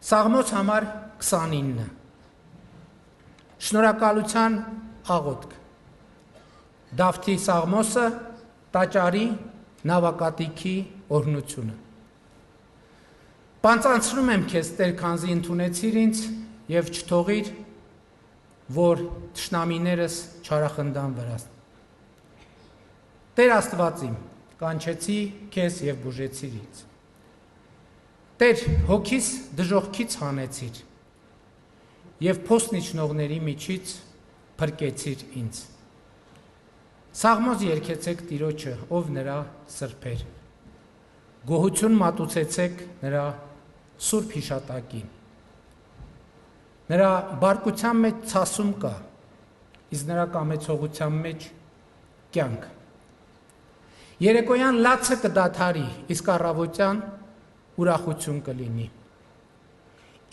Սաղմոս համար 29 Շնորհակալության աղոթք Դավթի Սաղմոսը տաճարի նավակատիքի օրհնությունը Պանծանցնում եմ քեզ Տեր քանզի ընդունեցիր ինձ եւ չթողիր որ թշնամիներս չարախնդան վրաս Տեր Աստված իմ կանչեցի քեզ եւ բուժեցիր ինձ Տեր հոգիս դժողքից հանեցիր եւ փոսնիչնողների միջից փրկեցիր ինձ Սաղմոս երգեցեք Տիրոջը ով նրա սրբեր Գոհություն մատուցեցեք նրա սուրբ հիշատակին Նրա բարկության մեջ ցասում կա իսկ նրա կամեցողության մեջ կյանք Երեկոյան լացը կդադարի իսկ առավոտյան ուրախություն կլինի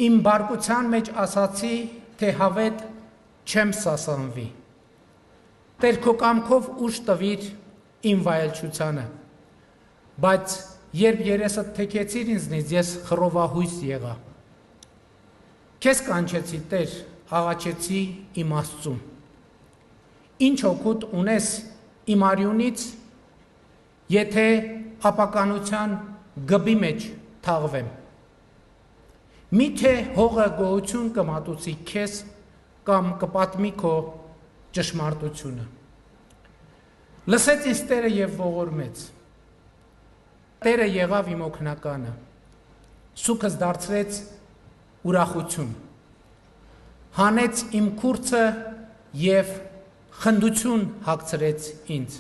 Իմ բարկության մեջ ասացի թե հավետ չեմ սասանվի Տեր քո կամքով ուժ տվիր իմ վայելչությանը բայց երբ երեսդ թեքեցիր ինձնից ես խռովահույս եղա Քեզ կանչեցի Տեր աղաչեցի իմ Աստծուն Ինչ օգուտ ունես իմ արյունից եթե ապականության գբի մեջ թաղվեմ Միթե հողը գոհություն կմատուցի քեզ կամ կպատմի քո ճշմարտությունը Լսեց ինձ Տերը եւ ողորմեց Տերը եղավ իմ օգնականը Սուքս դարձրեց ուրախություն Հանեց իմ քուրձը եւ խնդություն հագցրեց ինձ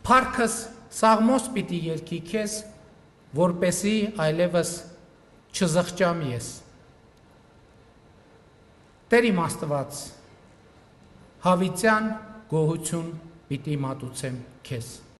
Փառքս Սաղմոս պիտի երգի քեզ որպեսի այլևս չզղջամ ես Տեր իմ Աստված հավիտյան գոհություն պիտի մատուցեմ քեզ